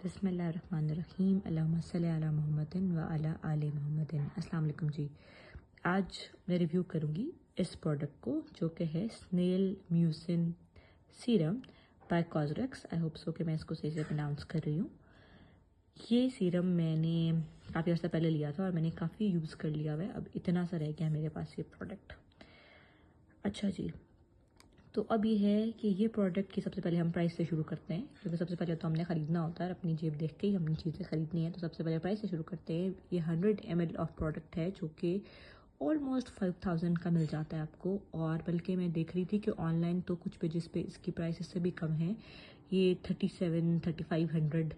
बिस्मिल्लाहिर्रहमानिर्रहीम अल्लाहुम्मा सल्ली अला मुहम्मदिन व अला आले मुहम्मदिन। अस्सलाम वालेकुम जी। आज मैं रिव्यू करूँगी इस प्रोडक्ट को जो कि है snail mucin serum by Cosrx. I hope so कि मैं इसको सही से प्रोनाउंस कर रही हूँ। ये सीरम मैंने काफ़ी अर्सा पहले लिया था और मैंने काफ़ी यूज़ कर लिया हुआ है। अब इतना सा रह गया है मेरे पास ये प्रोडक्ट। अच्छा जी, तो अब ये है कि ये प्रोडक्ट की सबसे पहले हम प्राइस से शुरू करते हैं, क्योंकि सबसे पहले तो हमने ख़रीदना होता है, अपनी जेब देख के ही हमने चीज़ें ख़रीदनी है। तो सबसे पहले प्राइस से शुरू करते हैं। ये 100 ml ऑफ प्रोडक्ट है जो कि ऑलमोस्ट 5000 का मिल जाता है आपको। और बल्कि मैं देख रही थी कि ऑनलाइन तो कुछ पेजेस पे इसकी प्राइस इससे भी कम है। ये 3500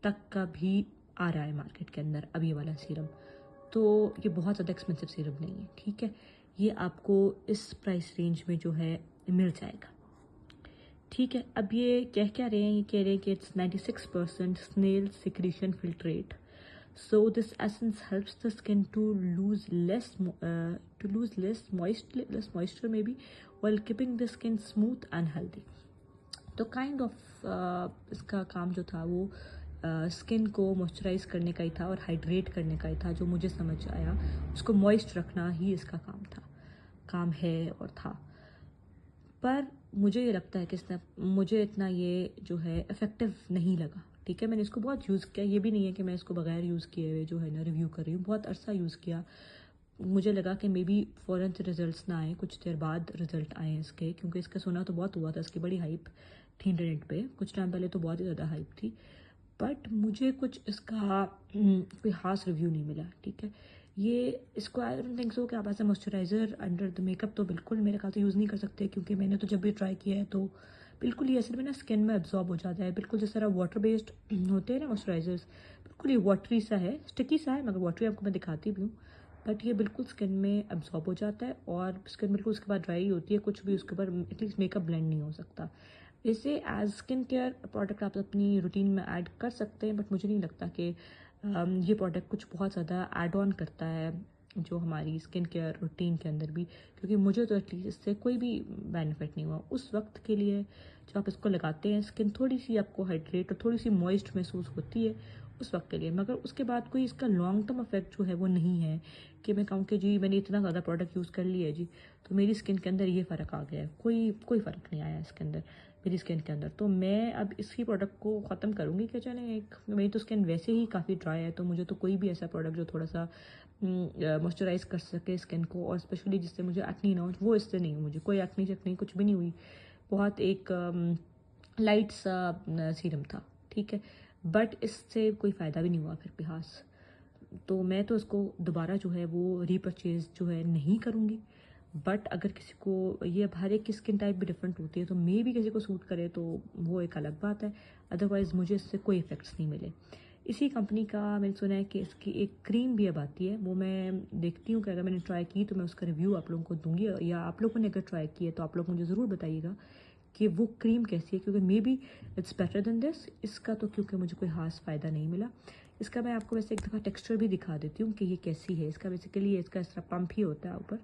तक का भी आ रहा है मार्केट के अंदर अब ये वाला सीरम। तो ये बहुत ज़्यादा एक्सपेंसिव सीरम नहीं है, ठीक है। ये आपको इस प्राइस रेंज में जो है मिल जाएगा, ठीक है। अब ये कह रहे हैं, ये कह रहे हैं कि it's 96% snail secretion filtrate, so this essence helps the skin to lose less moisture maybe, while keeping the skin smooth and healthy. तो काइंड ऑफ इसका काम जो था वो स्किन को मॉइस्चराइज करने का ही था और हाइड्रेट करने का ही था। जो मुझे समझ आया, उसको मॉइस्ट रखना ही इसका काम है और था। पर मुझे ये लगता है कि मुझे इतना ये जो है इफ़ेक्टिव नहीं लगा, ठीक है। मैंने इसको बहुत यूज़ किया, ये भी नहीं है कि मैं इसको बगैर यूज़ किए हुए जो है ना रिव्यू कर रही हूँ। बहुत अरसा यूज़ किया। मुझे लगा कि मे बी फ़ौरन से रिजल्ट्स ना आए, कुछ देर बाद रिजल्ट आए इसके, क्योंकि इसका सुना तो बहुत हुआ था, इसकी बड़ी हाइप थी इंटरनेट पे कुछ टाइम पहले, तो बहुत ही ज़्यादा हाइप थी। बट मुझे कुछ इसका कोई ख़ास रिव्यू नहीं मिला, ठीक है। ये इसको आई डोंट थिंक सो कि आप ऐसा मॉइस्चराइज़र अंडर द मेकअप तो बिल्कुल मेरे ख्याल से यूज़ नहीं कर सकते, क्योंकि मैंने तो जब भी ट्राई किया है तो बिल्कुल ये असर में ना स्किन में एब्जॉर्ब हो जाता है, बिल्कुल जिस तरह वाटर बेस्ड होते हैं ना मॉइस्चराइजर्स, बिल्कुल ये वाटरी सा है, स्टिकी सा है, मगर वाटरी आपको मैं दिखाती भी हूँ। बट ये बिल्कुल स्किन में एब्जॉर्ब हो जाता है और स्किन बिल्कुल उसके बाद ड्राई होती है, कुछ भी उसके ऊपर एटलीस्ट मेकअप ब्लेंड नहीं हो सकता। इसे एज स्किन केयर प्रोडक्ट आप अपनी रूटीन में ऐड कर सकते हैं, बट मुझे नहीं लगता कि ये प्रोडक्ट कुछ बहुत ज़्यादा ऐड ऑन करता है जो हमारी स्किन केयर रूटीन के अंदर भी, क्योंकि मुझे तो एटलीस्ट इससे कोई भी बेनिफिट नहीं हुआ। उस वक्त के लिए जब आप इसको लगाते हैं, स्किन थोड़ी सी आपको हाइड्रेट और थोड़ी सी मॉइस्ट महसूस होती है उस वक्त के लिए, मगर उसके बाद कोई इसका लॉन्ग टर्म इफेक्ट जो है वो नहीं है कि मैं कहूँ कि जी मैंने इतना ज़्यादा प्रोडक्ट यूज़ कर लिया है जी तो मेरी स्किन के अंदर ये फ़र्क आ गया है। कोई फ़र्क नहीं आया इसके अंदर, मेरी स्किन के अंदर। तो मैं अब इसी प्रोडक्ट को ख़त्म करूँगी कि चलें, एक मेरी तो स्किन वैसे ही काफ़ी ड्राई है, तो मुझे तो कोई भी ऐसा प्रोडक्ट जो थोड़ा सा मॉइस्चराइज़ कर सके स्किन को, और स्पेशली जिससे मुझे एक्नी ना हो, वो इससे नहीं। मुझे कोई एक्नी शक्नी कुछ भी नहीं हुई, बहुत एक लाइट सा सीरम था, ठीक है। बट इससे कोई फ़ायदा भी नहीं हुआ फिर भी खास। तो मैं तो इसको दोबारा जो है वो रीपरचेज़ जो है नहीं करूँगी। बट अगर किसी को, ये हर एक की स्किन टाइप भी डिफरेंट होती है, तो मे भी किसी को सूट करे तो वो एक अलग बात है। अदरवाइज़ मुझे इससे कोई इफ़ेक्ट्स नहीं मिले। इसी कंपनी का मैंने सुना है कि इसकी एक क्रीम भी अब आती है, वो मैं देखती हूँ कि अगर मैंने ट्राई की तो मैं उसका रिव्यू आप लोगों को दूंगी, या आप लोगों ने अगर ट्राई की है तो आप लोग मुझे ज़रूर बताइएगा कि वो क्रीम कैसी है, क्योंकि may be it's better than this. इसका तो क्योंकि मुझे कोई खास फ़ायदा नहीं मिला। इसका मैं आपको वैसे एक दफ़ा टेक्सचर भी दिखा देती हूँ कि ये कैसी है। इसका बेसिकली इसका इस तरह पंप ही होता है ऊपर,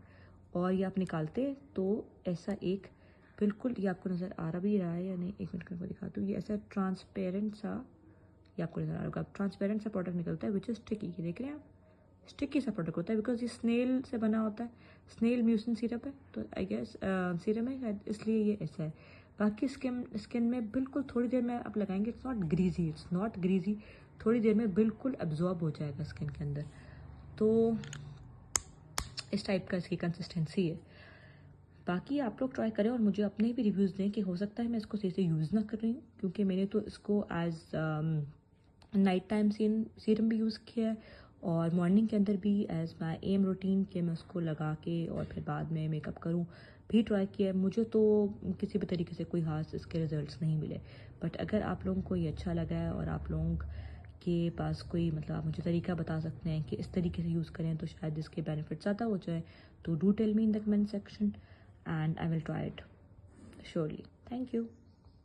और ये आप निकालते तो ऐसा एक बिल्कुल, ये आपको नज़र आ रहा भी रहा है या नहीं, एक मिनट में दिखाती हूँ। ये ऐसा ट्रांसपेरेंट सा, ये आपको नज़र आ रहा होगा, ट्रांसपेरेंट सा प्रोडक्ट निकलता है विच इज़ स्टिकी। ये देख रहे हैं आप, स्टिकी सा प्रोडक्ट होता है बिकॉज ये स्नेल से बना होता है, स्नेल म्यूसिन सिरप है, तो आई गेस सीरम है शायद, इसलिए ये ऐसा है। बाकी स्किन में बिल्कुल थोड़ी देर में आप लगाएंगे, इट्स नॉट ग्रीजी, थोड़ी देर में बिल्कुल एब्जॉर्ब हो जाएगा स्किन के अंदर। तो इस टाइप का इसकी कंसिस्टेंसी है। बाकी आप लोग ट्राई करें और मुझे अपने भी रिव्यूज़ दें कि हो सकता है मैं इसको सही से यूज़ ना कर रही हूँ, क्योंकि मैंने तो इसको एज नाइट टाइम सीरम भी यूज़ किया है और मॉर्निंग के अंदर भी एज माई एम रूटीन के मैं उसको लगा के और फिर बाद में मेकअप करूँ भी ट्राई किया है। मुझे तो किसी भी तरीके से कोई खास इसके रिजल्ट्स नहीं मिले। बट अगर आप लोगों को ये अच्छा लगा है और आप लोगों के पास कोई, मतलब आप मुझे तरीका बता सकते हैं कि इस तरीके से यूज़ करें तो शायद इसके बेनिफिट ज़्यादा हो जाए, तो do tell me in the comment section and I will try it surely. Thank you.